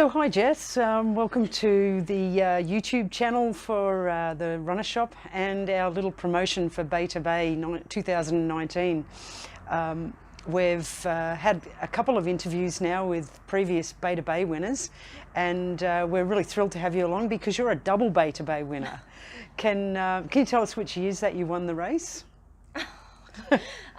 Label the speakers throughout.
Speaker 1: So hi Jess, welcome to the YouTube channel for the Runner Shop and our little promotion for Bay to Bay 2019. We've had a couple of interviews now with previous Bay to Bay winners, and we're really thrilled to have you along because you're a double Bay to Bay winner. Can you tell us which years that you won the race?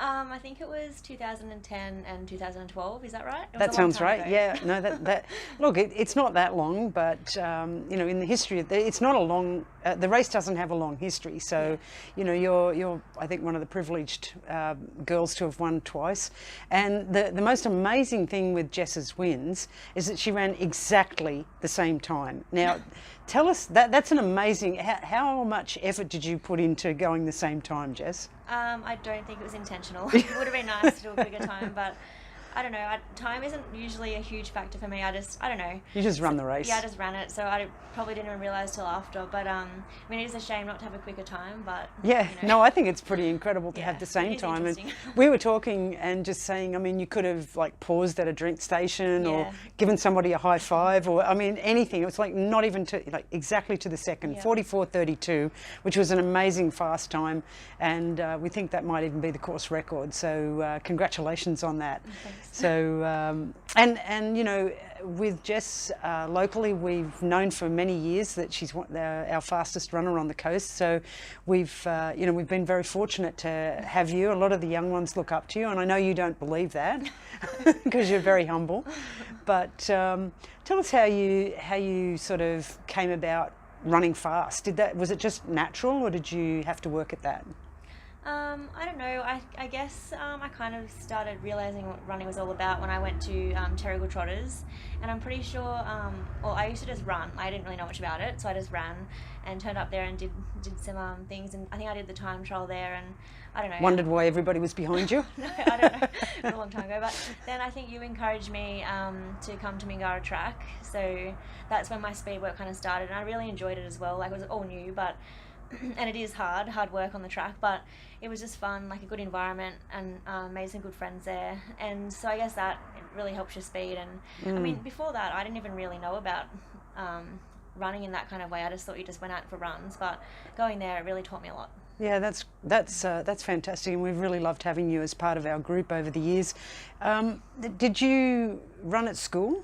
Speaker 2: I think it was 2010 and 2012. Is that right?
Speaker 1: That sounds right. Yeah. No, that look, it's not that long, but you know, in the history of it's not a long. The race doesn't have a long history, so you know, you're I think one of the privileged girls to have won twice. And the most amazing thing with Jess's wins is that she ran exactly the same time. Now, tell us that's an amazing. How much effort did you put into going the same time, Jess?
Speaker 2: I don't think it was intentional. It would have been nice to do a quicker time, but I don't know. Time isn't usually a huge factor for me. I don't know.
Speaker 1: You just run the race.
Speaker 2: Yeah, I just ran it, so I probably didn't even realise till after. But I mean, it is a shame not to have a quicker time. But
Speaker 1: yeah,
Speaker 2: you know.
Speaker 1: No, I think it's pretty incredible to have the same time. And we were talking and just saying, I mean, you could have like paused at a drink station or given somebody a high five, or I mean, anything. It was like not even to like exactly to the second, 44:32, which was an amazing fast time, and we think that might even be the course record. So congratulations on that.
Speaker 2: Thanks.
Speaker 1: So and you know, with Jess locally, we've known for many years that she's our fastest runner on the coast. So we've you know, we've been very fortunate to have you. A lot of the young ones look up to you, and I know you don't believe that because you're very humble. But tell us how you sort of came about running fast. Was it just natural, or did you have to work at that?
Speaker 2: I don't know. I guess I kind of started realising what running was all about when I went to Terrigal Trotters, and I'm pretty sure, well, I used to just run. I didn't really know much about it, so I just ran and turned up there and did some things, and I think I did the time trial there, and I don't know.
Speaker 1: Wondered why everybody was behind you?
Speaker 2: No, I don't know. It was a long time ago, but then I think you encouraged me to come to Mingara Track, so that's when my speed work kind of started, and I really enjoyed it as well. Like, it was all new, but and it is hard work on the track, but it was just fun, like a good environment, and made some good friends there, and so I guess that it really helps your speed. And I mean, before that I didn't even really know about running in that kind of way. I just thought you just went out for runs, but going there, it really taught me a lot.
Speaker 1: Yeah, that's fantastic, and we've really loved having you as part of our group over the years. Did you run at school?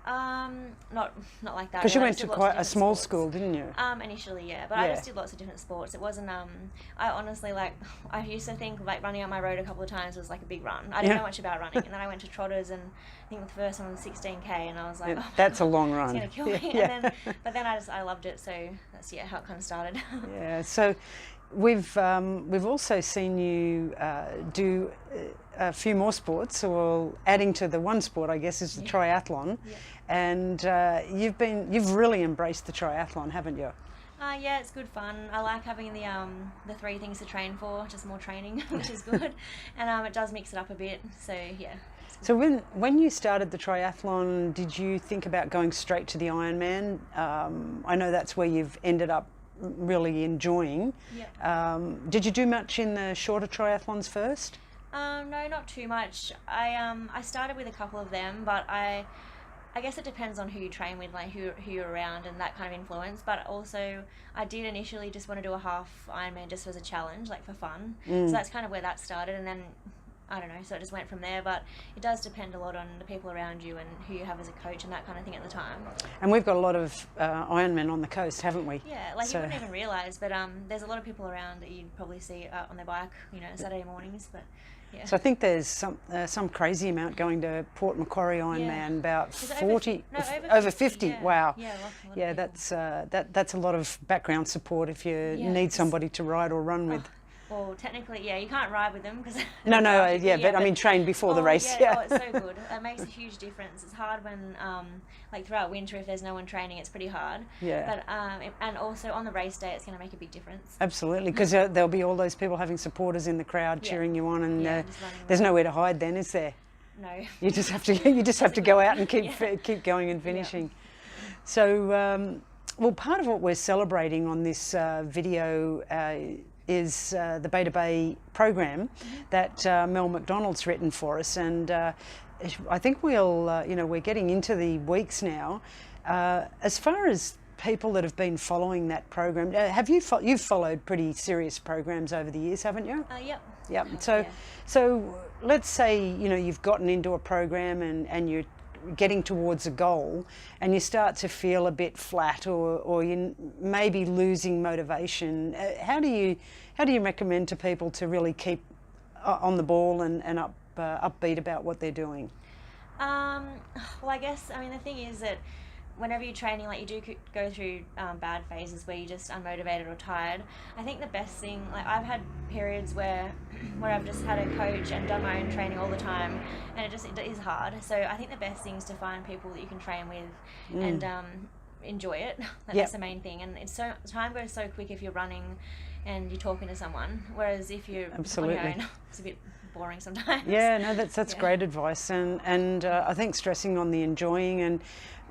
Speaker 2: Not like that.
Speaker 1: Because you went to quite a small school, didn't you?
Speaker 2: Initially, yeah, but I just did lots of different sports. It wasn't, I honestly, like, I used to think like running out my road a couple of times was like a big run. I didn't know much about running, and then I went to Trotters, and I think the first one was 16k, and I was like, oh,
Speaker 1: that's a long run.
Speaker 2: It's gonna kill me. And then, but then I loved it, so that's how it kind of started.
Speaker 1: Yeah, so we've also seen you do a few more sports, or adding to the one sport, I guess, is the triathlon. And you've really embraced the triathlon, haven't you?
Speaker 2: Yeah, it's good fun. I like having the three things to train for, just more training, which is good, and it does mix it up a bit. So yeah.
Speaker 1: So when you started the triathlon, did you think about going straight to the Ironman? I know that's where you've ended up really enjoying. Did you do much in the shorter triathlons first?
Speaker 2: No, not too much. I started with a couple of them, but I guess it depends on who you train with, like who you're around, and that kind of influence. But also, I did initially just want to do a half Ironman just as a challenge, like for fun. So that's kind of where that started, and then I don't know, so it just went from there. But it does depend a lot on the people around you and who you have as a coach and that kind of thing at the time. And
Speaker 1: we've got a lot of Ironmen on the coast, haven't we?
Speaker 2: Yeah, like you wouldn't even realise, but there's a lot of people around that you'd probably see on their bike, you know, Saturday mornings. But yeah.
Speaker 1: So I think there's some crazy amount going to Port Macquarie Ironman, about 40, over 50.
Speaker 2: Yeah.
Speaker 1: Wow.
Speaker 2: Yeah,
Speaker 1: that's a lot of background support if you need somebody to ride or run with.
Speaker 2: Well, technically, yeah, you can't ride with them because
Speaker 1: but I mean train before the race.
Speaker 2: Yeah, it's so good. It makes a huge difference. It's hard when, like throughout winter, if there's no one training, it's pretty hard.
Speaker 1: Yeah.
Speaker 2: But and also on the race day, it's going to make a big difference.
Speaker 1: Absolutely, because there'll be all those people having supporters in the crowd cheering you on, and there's nowhere to hide then, is there?
Speaker 2: No.
Speaker 1: You just have to go out and keep going and finishing. So, well, part of what we're celebrating on this video is the Bay to Bay program that Mel McDonald's written for us, and I think we'll, you know, we're getting into the weeks now. As far as people that have been following that program, have you've followed pretty serious programs over the years, haven't you?
Speaker 2: Yep.
Speaker 1: Yep. So let's say, you know, you've gotten into a program and you're getting towards a goal and you start to feel a bit flat or you maybe losing motivation. How do you recommend to people to really keep on the ball and upbeat about what they're doing?
Speaker 2: Well, I guess, I mean, the thing is that whenever you're training, like, you do go through bad phases where you're just unmotivated or tired. I think the best thing, like, I've had periods where I've just had a coach and done my own training all the time, and it is hard. So I think the best thing is to find people that you can train with and enjoy it. That's the main thing. And time goes so quick if you're running and you're talking to someone, whereas if you're on your own, it's a bit boring sometimes.
Speaker 1: Yeah, no, that's great advice, and I think stressing on the enjoying, and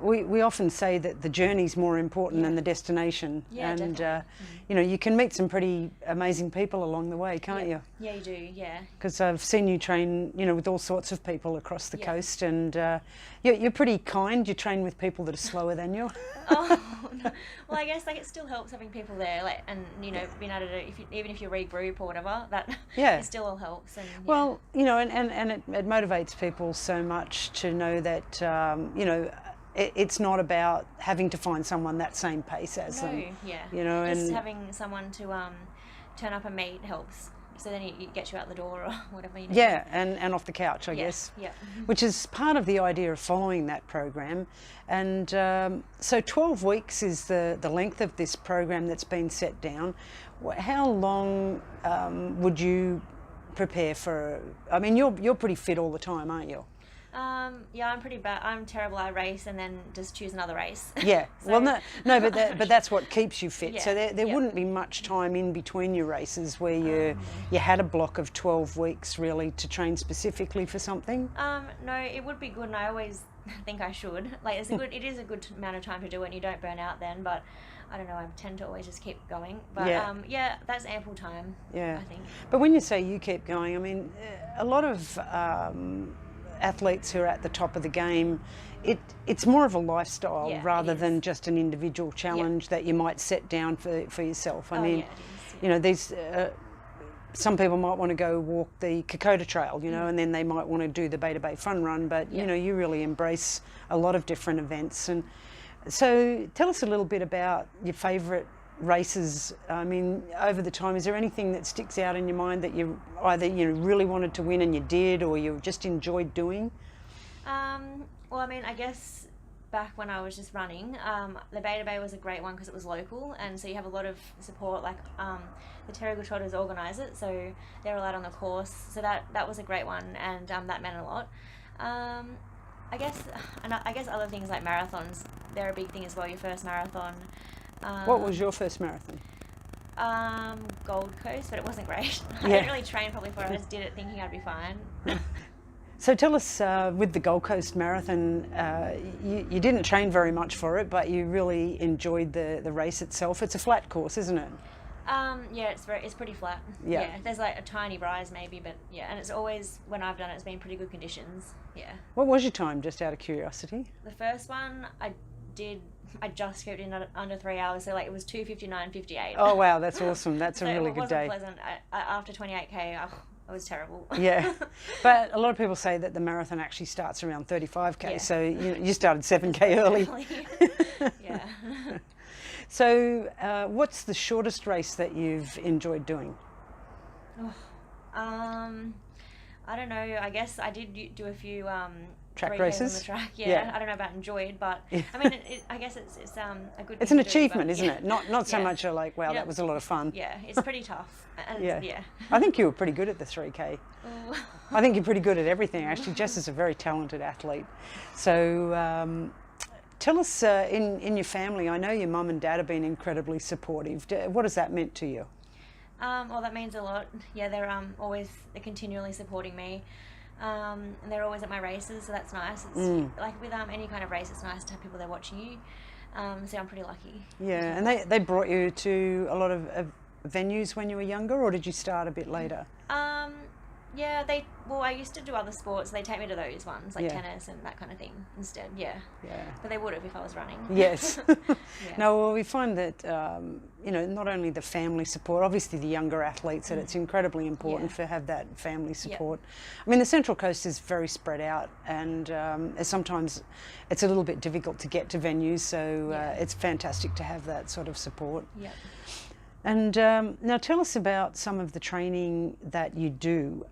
Speaker 1: we often say that the journey's more important than the destination.
Speaker 2: Yeah,
Speaker 1: and
Speaker 2: definitely.
Speaker 1: you know, you can meet some pretty amazing people along the way, can't you?
Speaker 2: Yeah, you do. Yeah.
Speaker 1: Because I've seen you train, you know, with all sorts of people across the coast, and you're pretty kind. You train with people that are slower than you.
Speaker 2: Oh, no. Well, I guess, like, it still helps having people there, like, and, you know, being able to, even if you regroup or whatever, that it still all helps. And
Speaker 1: well, you know, and it motivates people so much to know that you know, it's not about having to find someone that same pace as them.
Speaker 2: Yeah.
Speaker 1: You know,
Speaker 2: just
Speaker 1: and
Speaker 2: having someone to turn up and meet helps. So then it gets you out the door or whatever you need.
Speaker 1: yeah, and off the couch, I guess.
Speaker 2: Yeah.
Speaker 1: Which is part of the idea of following that program. And so 12 weeks is the length of this program that's been set down. How long would you prepare for? I mean, you're pretty fit all the time, aren't you?
Speaker 2: Yeah, I'm pretty bad. I'm terrible. I race and then just choose another race.
Speaker 1: Yeah.
Speaker 2: So,
Speaker 1: well, no, but that's what keeps you fit.
Speaker 2: Yeah,
Speaker 1: So there wouldn't be much time in between your races where you had a block of 12 weeks really to train specifically for something.
Speaker 2: No, it would be good, and I always think I should. Like, it is a good amount of time to do it, and you don't burn out then. But I don't know. I tend to always just keep going. But yeah, that's ample time.
Speaker 1: Yeah.
Speaker 2: I think.
Speaker 1: But when you say you keep going, I mean, a lot of athletes who are at the top of the game, it's more of a lifestyle rather than just an individual challenge that you might set down for yourself. I mean, you know, these some people might want to go walk the Kokoda Trail, you know, and then they might want to do the Beta Bay Fun Run, but you know, you really embrace a lot of different events. And so tell us a little bit about your favourite races. I mean, over the time, is there anything that sticks out in your mind that you either, you know, really wanted to win and you did, or you just enjoyed doing?
Speaker 2: Well, I mean, I guess back when I was just running, the Beta Bay was a great one because it was local, and so you have a lot of support. Like the Terrigal Trotters organise it, so they're allowed on the course. So that was a great one, and that meant a lot. I guess other things like marathons, they're a big thing as well. Your first marathon.
Speaker 1: What was your first marathon?
Speaker 2: Gold Coast, but it wasn't great. I didn't really train probably for it. I just did it thinking I'd be fine.
Speaker 1: So tell us, with the Gold Coast Marathon, you didn't train very much for it, but you really enjoyed the race itself. It's a flat course, isn't it?
Speaker 2: Yeah, it's pretty flat.
Speaker 1: Yeah.
Speaker 2: There's like a tiny rise maybe, but yeah, and it's always, when I've done it, it's been pretty good conditions. Yeah.
Speaker 1: What was your time, just out of curiosity?
Speaker 2: The first one I just kept in under 3 hours, so like it was 2:59:58.
Speaker 1: Oh wow, that's awesome. That's
Speaker 2: so
Speaker 1: a really good day.
Speaker 2: It wasn't pleasant. After 28k, it was terrible.
Speaker 1: Yeah, but a lot of people say that the marathon actually starts around 35k, so you started 7k early.
Speaker 2: Yeah.
Speaker 1: So what's the shortest race that you've enjoyed doing?
Speaker 2: I don't know. I guess I did do a few
Speaker 1: track
Speaker 2: 3Ks
Speaker 1: races
Speaker 2: on the track. Yeah. I don't know about enjoyed, but I mean, I guess it's a good.
Speaker 1: It's
Speaker 2: thing
Speaker 1: an
Speaker 2: to
Speaker 1: achievement,
Speaker 2: do,
Speaker 1: isn't it? Not so much a like, wow,
Speaker 2: Yeah.
Speaker 1: that was a lot of fun.
Speaker 2: Yeah, it's pretty tough. And yeah.
Speaker 1: I think you were pretty good at the 3K. I think you're pretty good at everything, actually. Jess is a very talented athlete. So tell us, in your family, I know your mum and dad have been incredibly supportive. What has that meant to you?
Speaker 2: Well, that means a lot. Yeah, they're continually supporting me. And they're always at my races, so that's nice. It's like with any kind of race, it's nice to have people there watching you. So I'm pretty lucky.
Speaker 1: Yeah, and they brought you to a lot of venues when you were younger, or did you start a bit later?
Speaker 2: Yeah, I used to do other sports. They take me to those ones, like
Speaker 1: Yeah.
Speaker 2: tennis and that kind of thing instead. Yeah.
Speaker 1: Yeah.
Speaker 2: But they would have if I was running.
Speaker 1: Yes.
Speaker 2: Yeah.
Speaker 1: No, well, we find that, not only the family support, obviously the younger athletes, that it's incredibly important
Speaker 2: Yeah.
Speaker 1: to have that family support. I mean, the Central Coast is very spread out, and sometimes it's a little bit difficult to get to venues, so it's fantastic to have that sort of support.
Speaker 2: Yeah.
Speaker 1: And now tell us about some of the training that you do.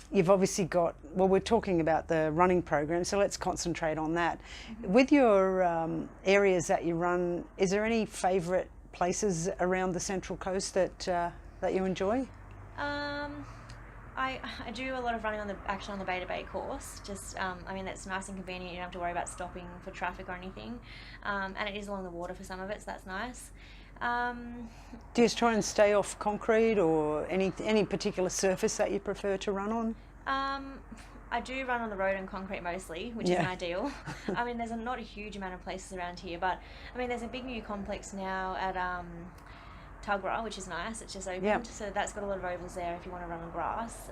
Speaker 1: You've obviously got, well, we're talking about the running program, so let's concentrate on that. With your areas that you run, is there any favourite places around the Central Coast that you enjoy?
Speaker 2: I do a lot of running on the Bay to Bay course. Just I mean, that's nice and convenient. You don't have to worry about stopping for traffic or anything, and it is along the water for some of it, so that's nice.
Speaker 1: Do you try and stay off concrete or any particular surface that you prefer to run on?
Speaker 2: I do run on the road and concrete mostly, which isn't ideal. I mean, there's not a huge amount of places around here, but I mean, there's a big new complex now at Tuggerah, which is nice. It's just opened, so that's got a lot of ovals there if you want to run on grass.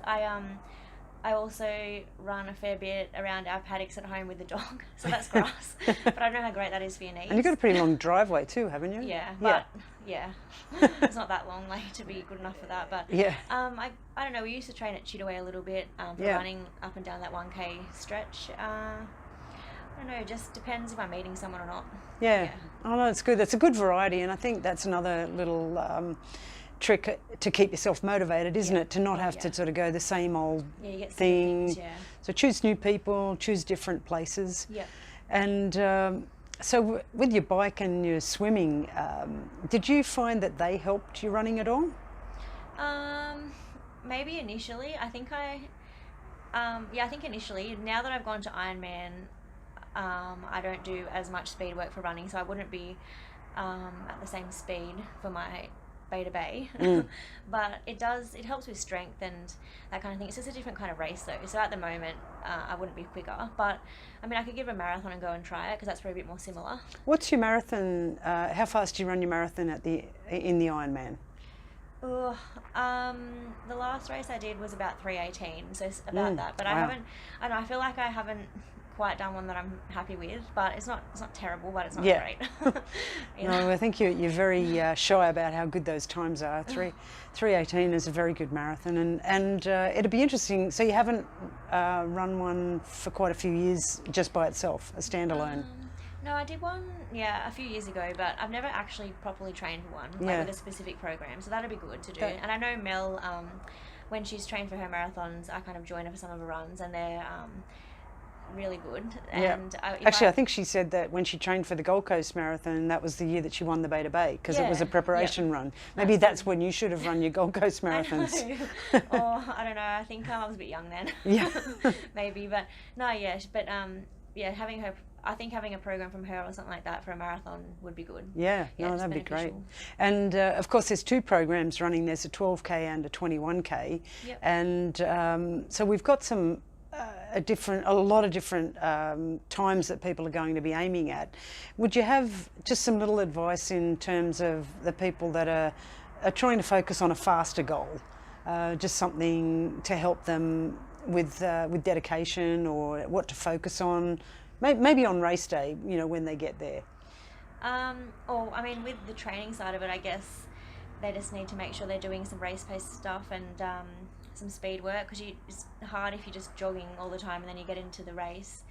Speaker 2: I also run a fair bit around our paddocks at home with the dog, so that's grass. But I don't know how great that is for your knees.
Speaker 1: And you've got a pretty long driveway too, haven't you?
Speaker 2: Yeah, but it's not that long, like, to be good enough for that. But I don't know. We used to train at Chittaway a little bit for running up and down that 1K stretch. I don't know. It just depends if I'm meeting someone or not.
Speaker 1: Yeah. Oh no, it's good. That's a good variety, and I think that's another little trick to keep yourself motivated, isn't it? To not have to sort of go the same old
Speaker 2: you get
Speaker 1: thing.
Speaker 2: Things,
Speaker 1: So choose new people, choose different places.
Speaker 2: Yeah.
Speaker 1: And so with your bike and your swimming, did you find that they helped you running at all?
Speaker 2: Maybe initially. I think initially. Now that I've gone to Ironman, I don't do as much speed work for running, so I wouldn't be at the same speed for my Bay to Bay. But it helps with strength and that kind of thing. It's just a different kind of race though, so at the moment I wouldn't be quicker, but I mean, I could give a marathon and go and try it because that's probably a bit more similar.
Speaker 1: What's your marathon, how fast do you run your marathon in the Ironman?
Speaker 2: The last race I did was about 3:18, so it's about that, but I feel like I haven't quite done one that I'm happy with, but it's not terrible, but it's not great.
Speaker 1: No, I think you're very shy about how good those times are. 3:18 is a very good marathon, and it'll be interesting. So you haven't run one for quite a few years just by itself, a standalone?
Speaker 2: No, I did one, a few years ago, but I've never actually properly trained for one, like with a specific program, so that'd be good to do. And I know Mel, when she's trained for her marathons, I kind of join her for some of her runs, and they're really good. And
Speaker 1: I think she said that when she trained for the Gold Coast Marathon, that was the year that she won the Bay to Bay, because it was a preparation run. Maybe that's when you should have run your Gold Coast marathons.
Speaker 2: I don't know. I think I was a bit young then. Maybe, but no, having a program from her or something like that for a marathon would be good. That'd be great.
Speaker 1: And of course there's two programs running. There's a 12K and a 21K. And so we've got a lot of different times that people are going to be aiming at. Would you have just some little advice in terms of the people that are trying to focus on a faster goal? Just something to help them with dedication, or what to focus on? Maybe on race day, when they get there.
Speaker 2: I mean, with the training side of it, I guess they just need to make sure they're doing some race pace stuff and some speed work, because it's hard if you're just jogging all the time and then you get into the race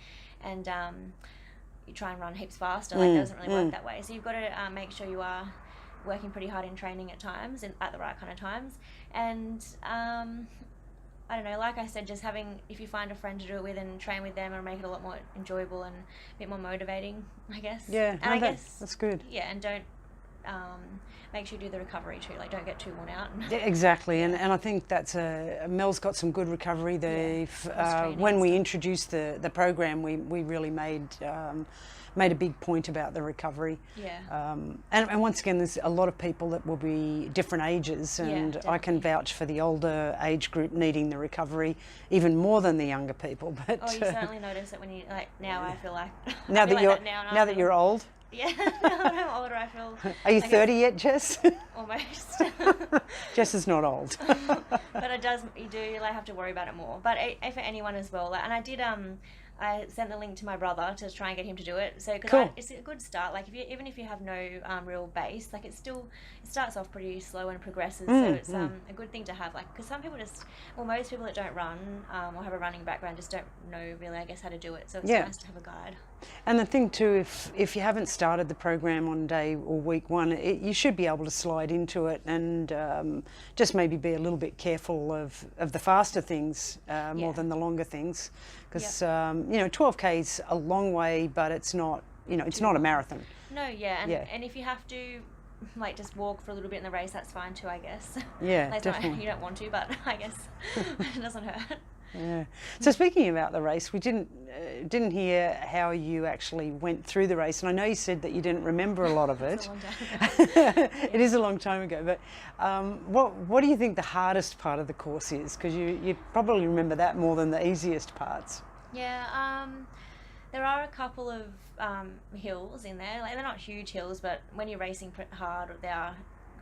Speaker 2: and you try and run heaps faster. It doesn't really work that way. So you've got to make sure you are working pretty hard in training at times and at the right kind of times. And I don't know, like I said, just if you find a friend to do it with and train with them, it'll make it a lot more enjoyable and a bit more motivating, I guess.
Speaker 1: Yeah,
Speaker 2: and
Speaker 1: that's good.
Speaker 2: Yeah, and don't make sure you do the recovery too, like don't get too worn out.
Speaker 1: Exactly, and I think that's Mel's got some good recovery. When we introduced the program, we really made a big point about the recovery. And once again, there's a lot of people that will be different ages, and I can vouch for the older age group needing the recovery even more than the younger people. But
Speaker 2: you certainly notice it when you now. I feel like
Speaker 1: now that you're old.
Speaker 2: Yeah, now that I'm older, I feel.
Speaker 1: Are you
Speaker 2: like
Speaker 1: 30 yet, Jess?
Speaker 2: Almost.
Speaker 1: Jess is not old.
Speaker 2: But it does. You do like have to worry about it more. But for anyone as well. Like, and I did. I sent the link to my brother to try and get him to do it. So,
Speaker 1: Cool.
Speaker 2: it's a good start. Like, even if you have no real base, like it starts off pretty slow and progresses. So it's a good thing to have. Like, because some people most people that don't run or have a running background just don't know really, I guess, how to do it. So it's nice to have a guide.
Speaker 1: And the thing too, if you haven't started the program on day or week one, you should be able to slide into it and just maybe be a little bit careful of the faster things more than the longer things, because 12K is a long way, but it's not it's not a marathon.
Speaker 2: No, and if you have to like just walk for a little bit in the race, that's fine too, I guess.
Speaker 1: Yeah,
Speaker 2: like,
Speaker 1: definitely.
Speaker 2: You don't want to, but I guess it doesn't hurt.
Speaker 1: Yeah. So speaking about the race, we didn't hear how you actually went through the race, and I know you said that you didn't remember a lot of it.
Speaker 2: It's a long time ago.
Speaker 1: It is a long time ago, but what do you think the hardest part of the course is? Because you probably remember that more than the easiest parts.
Speaker 2: Yeah, there are a couple of hills in there. Like, they're not huge hills, but when you're racing hard, they are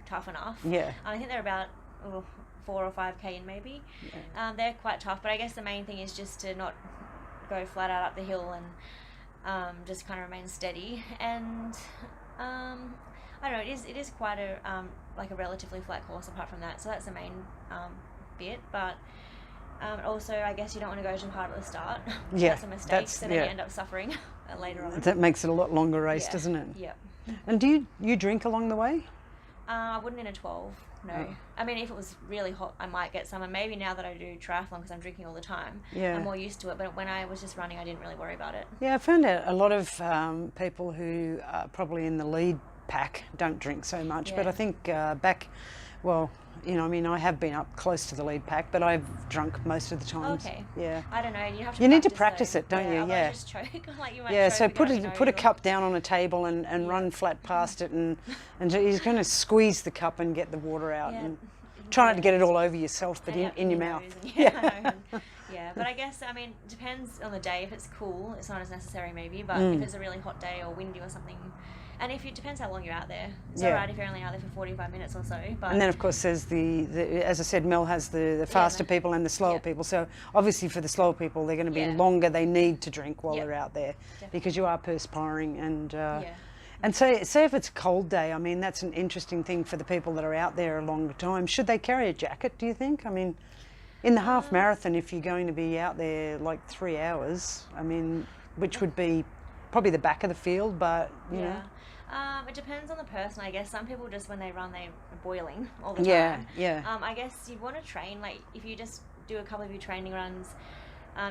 Speaker 2: tough enough.
Speaker 1: Yeah.
Speaker 2: I think they're about 4 or 5K in maybe. Yeah. They're quite tough, but I guess the main thing is just to not go flat out up the hill and just kind of remain steady. And I don't know, it is quite a like a relatively flat course apart from that. So that's the main bit, but. Also, I guess you don't want to go too hard at the start.
Speaker 1: Yeah,
Speaker 2: that's a mistake. So then you end up suffering later on.
Speaker 1: That makes it a lot longer race, doesn't it?
Speaker 2: Yeah.
Speaker 1: And do you drink along the way?
Speaker 2: I wouldn't in a 12. No. Oh. I mean, if it was really hot, I might get some. And maybe now that I do triathlon, because I'm drinking all the time, I'm more used to it. But when I was just running, I didn't really worry about it. Yeah,
Speaker 1: I found out a lot of people who are probably in the lead pack don't drink so much. Yeah. But I think I have been up close to the lead pack, but I've drunk most of the time.
Speaker 2: Okay.
Speaker 1: Yeah.
Speaker 2: I don't know.
Speaker 1: You need to practice it, don't you?
Speaker 2: Yeah. Just choke. Like you might choke,
Speaker 1: so put a cup down on a table and run flat past it, and you're going to squeeze the cup and get the water out, and try not to get it all over yourself, but in your mouth.
Speaker 2: Yeah. But I guess, I mean, it depends on the day. If it's cool, it's not as necessary maybe, but if it's a really hot day or windy or something. And it depends how long you're out there. It's alright if you're only out there for 45 minutes or so. But
Speaker 1: and then of course there's as I said, Mel has the faster people and the slower people. So obviously for the slower people, they're going to be longer. They need to drink while they're out there, because you are perspiring and. And say if it's a cold day, I mean, that's an interesting thing for the people that are out there a longer time. Should they carry a jacket, do you think? I mean, in the half marathon, if you're going to be out there like 3 hours, I mean, which would be probably the back of the field, but you know.
Speaker 2: It depends on the person, I guess. Some people just, when they run, they're boiling all the time.
Speaker 1: Yeah.
Speaker 2: I guess you'd want to train, like, if you just do a couple of your training runs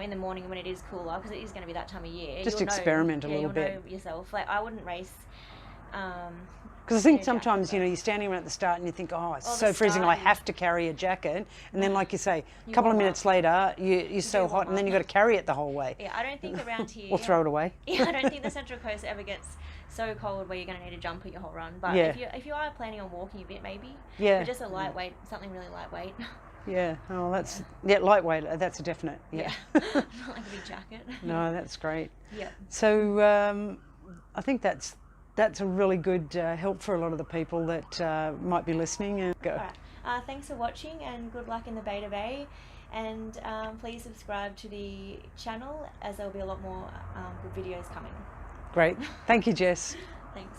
Speaker 2: in the morning when it is cooler, because it is going to be that time of year.
Speaker 1: Just experiment a little bit.
Speaker 2: You'll know yourself. Like, I wouldn't race.
Speaker 1: Because I think sometimes, you're standing around at the start and you think, oh, it's so freezing, I have to carry a jacket. And then, like you say, a couple of minutes later, you're so hot, and then you've got to carry it the whole way.
Speaker 2: Yeah, I don't think around here...
Speaker 1: or throw it away.
Speaker 2: Yeah, I don't think the Central Coast ever gets so cold where you're going to need to jump at your whole run. But if you are planning on walking a bit, maybe. Yeah. But just a lightweight, something really lightweight.
Speaker 1: Yeah, lightweight, that's a definite,
Speaker 2: Not like a big jacket.
Speaker 1: No, that's great.
Speaker 2: Yeah.
Speaker 1: So I think that's a really good help for a lot of the people that might be listening. And go.
Speaker 2: All right. Thanks for watching, and good luck in the Beta Bay. And please subscribe to the channel, as there will be a lot more good videos coming.
Speaker 1: Great. Thank you, Jess.
Speaker 2: Thanks.